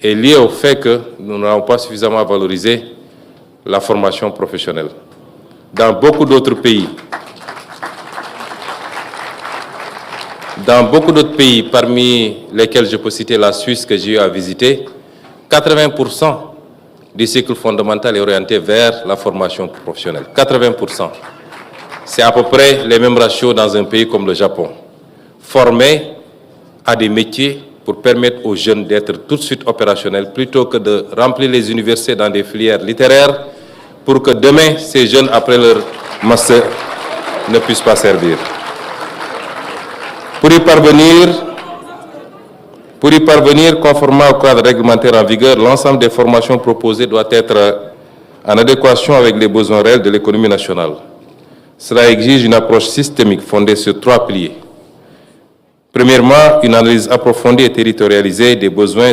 est liée au fait que nous n'avons pas suffisamment valorisé la formation professionnelle. Dans beaucoup d'autres pays, parmi lesquels je peux citer la Suisse que j'ai eu à visiter, 80% du cycle fondamental est orienté vers la formation professionnelle. 80%. C'est à peu près les mêmes ratios dans un pays comme le Japon. Former à des métiers pour permettre aux jeunes d'être tout de suite opérationnels plutôt que de remplir les universités dans des filières littéraires pour que demain, ces jeunes, après leur master, ne puissent pas servir. Pour y parvenir, conformément au cadre réglementaire en vigueur, l'ensemble des formations proposées doit être en adéquation avec les besoins réels de l'économie nationale. Cela exige une approche systémique fondée sur 3 piliers. Premièrement, une analyse approfondie et territorialisée des besoins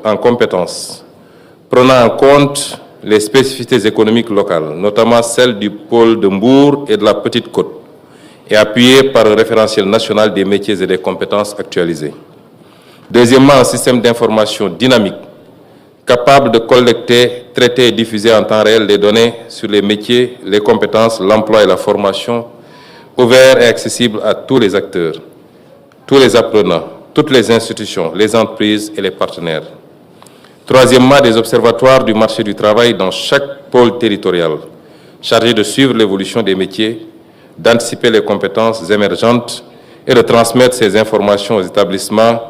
en compétences, prenant en compte les spécificités économiques locales, notamment celles du pôle de Mbour et de la Petite Côte, et appuyée par un référentiel national des métiers et des compétences actualisés. Deuxièmement, un système d'information dynamique, capable de collecter, traiter et diffuser en temps réel les données sur les métiers, les compétences, l'emploi et la formation, ouvert et accessible à tous les acteurs, tous les apprenants, toutes les institutions, les entreprises et les partenaires. Troisièmement, des observatoires du marché du travail dans chaque pôle territorial, chargés de suivre l'évolution des métiers, d'anticiper les compétences émergentes et de transmettre ces informations aux établissements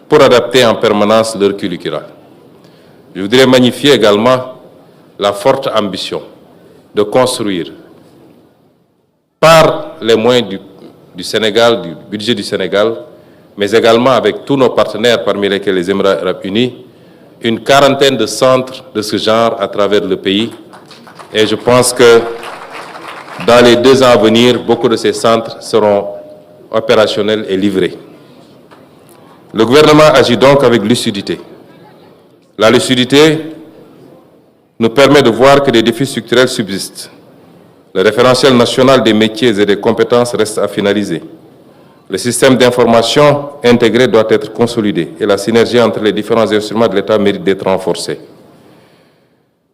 pour adapter en permanence leur curricula. Je voudrais magnifier également la forte ambition de construire, par les moyens du Sénégal, du budget du Sénégal, mais également avec tous nos partenaires, parmi lesquels les Émirats arabes unis, une quarantaine de centres de ce genre à travers le pays. Et je pense que dans les 2 ans à venir, beaucoup de ces centres seront opérationnels et livrés. Le gouvernement agit donc avec lucidité. La lucidité nous permet de voir que des défis structurels subsistent. Le référentiel national des métiers et des compétences reste à finaliser. Le système d'information intégré doit être consolidé et la synergie entre les différents instruments de l'État mérite d'être renforcée.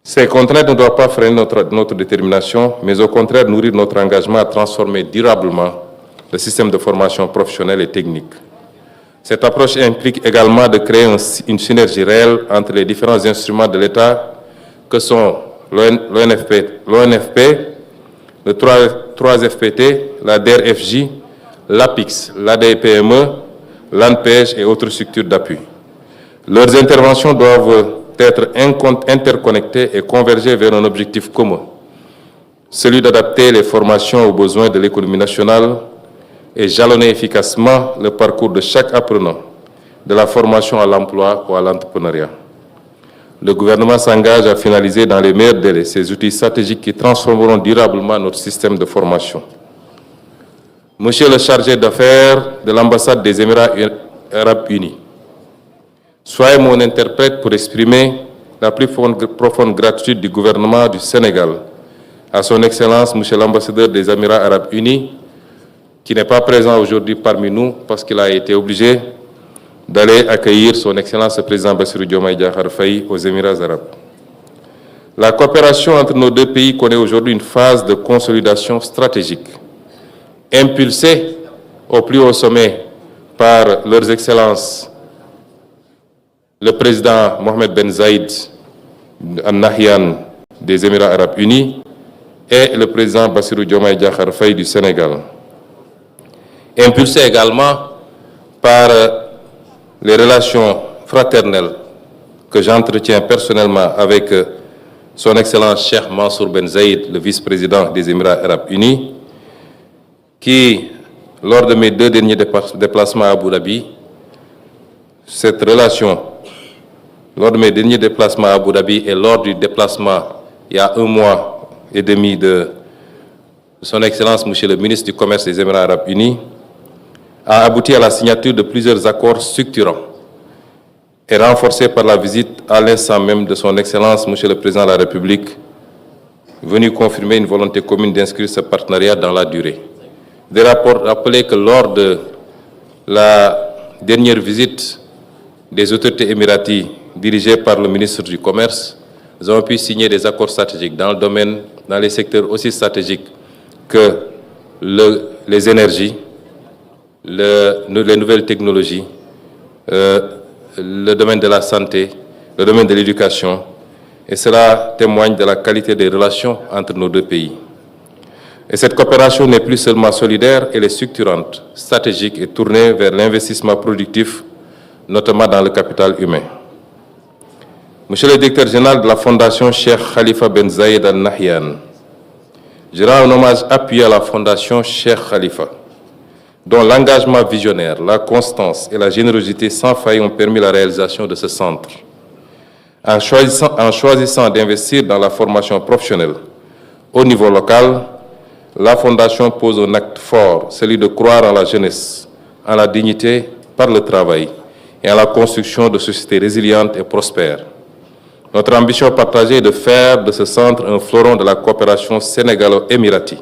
Ces contraintes ne doivent pas freiner notre détermination, mais au contraire nourrir notre engagement à transformer durablement le système de formation professionnelle et technique. Cette approche implique également de créer une synergie réelle entre les différents instruments de l'État que sont l'ONFP, le 3FPT, la DRFJ, l'APIX, l'ADPME, l'ANPEJ et autres structures d'appui. Leurs interventions doivent être interconnectées et converger vers un objectif commun, celui d'adapter les formations aux besoins de l'économie nationale et jalonner efficacement le parcours de chaque apprenant, de la formation à l'emploi ou à l'entrepreneuriat. Le gouvernement s'engage à finaliser dans les meilleurs délais ces outils stratégiques qui transformeront durablement notre système de formation. Monsieur le chargé d'affaires de l'ambassade des Émirats arabes unis, soyez mon interprète pour exprimer la plus profonde gratitude du gouvernement du Sénégal à son Excellence, Monsieur l'ambassadeur des Émirats arabes unis, qui n'est pas présent aujourd'hui parmi nous parce qu'il a été obligé d'aller accueillir son Excellence le président Bassirou Diomaye Diakhar Faye aux Émirats arabes. La coopération entre nos 2 pays connaît aujourd'hui une phase de consolidation stratégique, impulsée au plus haut sommet par leurs Excellences le président Mohamed Ben Zayed Al Nahyan des Émirats arabes unis et le président Bassirou Diomaye Diakhar Faye du Sénégal. Impulsé également par les relations fraternelles que j'entretiens personnellement avec son Excellence Cheikh Mansour Ben Zayed, le vice-président des Émirats arabes unis, qui, lors de mes 2 derniers déplacements à Abu Dhabi, cette relation, lors de mes derniers déplacements à Abu Dhabi et lors du déplacement il y a 1 mois et demi de son Excellence, Monsieur le ministre du Commerce des Émirats arabes unis, a abouti à la signature de plusieurs accords structurants et renforcés par la visite à l'instant même de son Excellence, Monsieur le Président de la République, venu confirmer une volonté commune d'inscrire ce partenariat dans la durée. Des rapports rappelaient que lors de la dernière visite des autorités émiraties dirigé par le ministre du Commerce, nous avons pu signer des accords stratégiques dans les secteurs aussi stratégiques que les énergies, les nouvelles technologies, le domaine de la santé, le domaine de l'éducation, et cela témoigne de la qualité des relations entre nos deux pays. Et cette coopération n'est plus seulement solidaire, elle est structurante, stratégique et tournée vers l'investissement productif, notamment dans le capital humain. Monsieur le directeur général de la Fondation Cheikh Khalifa Ben Zayed Al Nahyan, je rends un hommage appuyé à la Fondation Cheikh Khalifa, dont l'engagement visionnaire, la constance et la générosité sans faille ont permis la réalisation de ce centre. En choisissant d'investir dans la formation professionnelle au niveau local, la Fondation pose un acte fort, celui de croire en la jeunesse, en la dignité par le travail et en la construction de sociétés résilientes et prospères. Notre ambition partagée est de faire de ce centre un fleuron de la coopération sénégalo-émirati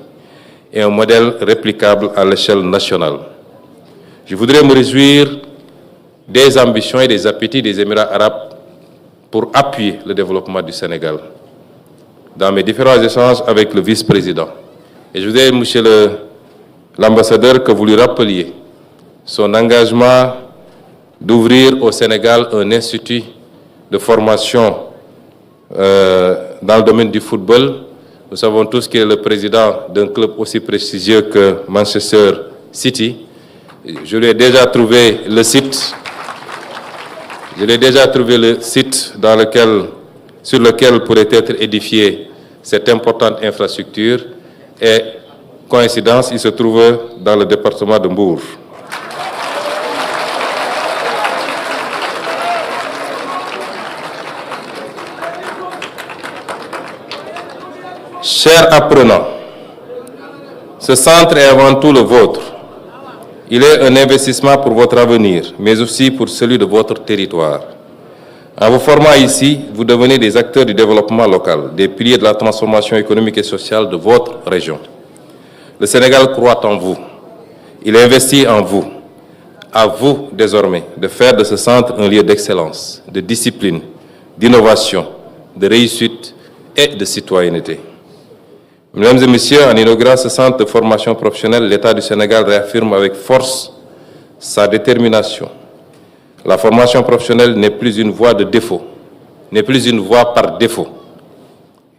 et un modèle réplicable à l'échelle nationale. Je voudrais me réjouir des ambitions et des appétits des Émirats arabes pour appuyer le développement du Sénégal. Dans mes différents échanges avec le vice-président, et je voudrais, monsieur l'ambassadeur, que vous lui rappeliez son engagement d'ouvrir au Sénégal un institut de formation dans le domaine du football. Nous savons tous qu'il est le président d'un club aussi prestigieux que Manchester City. Je lui ai déjà trouvé le site. Sur lequel pourrait être édifiée cette importante infrastructure. Et coïncidence, il se trouve dans le département de Mbour. Chers apprenants, ce centre est avant tout le vôtre. Il est un investissement pour votre avenir, mais aussi pour celui de votre territoire. En vous formant ici, vous devenez des acteurs du développement local, des piliers de la transformation économique et sociale de votre région. Le Sénégal croit en vous. Il investit en vous. À vous, désormais, de faire de ce centre un lieu d'excellence, de discipline, d'innovation, de réussite et de citoyenneté. Mesdames et messieurs, en inaugurant ce centre de formation professionnelle, l'État du Sénégal réaffirme avec force sa détermination. La formation professionnelle n'est plus une voie de défaut, n'est plus une voie par défaut.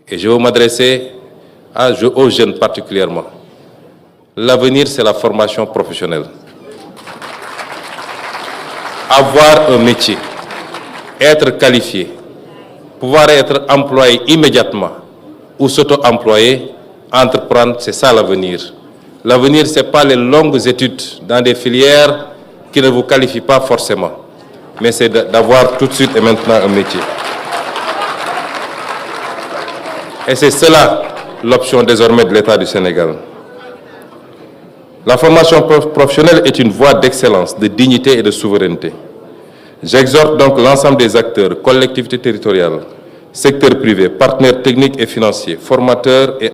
Et je veux m'adresser aux jeunes particulièrement. L'avenir, c'est la formation professionnelle. Avoir un métier, être qualifié, pouvoir être employé immédiatement ou s'auto-employer, entreprendre, c'est ça l'avenir. L'avenir, ce n'est pas les longues études dans des filières qui ne vous qualifient pas forcément, mais c'est d'avoir tout de suite et maintenant un métier. Et c'est cela l'option désormais de l'État du Sénégal. La formation professionnelle est une voie d'excellence, de dignité et de souveraineté. J'exhorte donc l'ensemble des acteurs, collectivités territoriales, secteur privé, partenaires techniques et financiers, formateurs et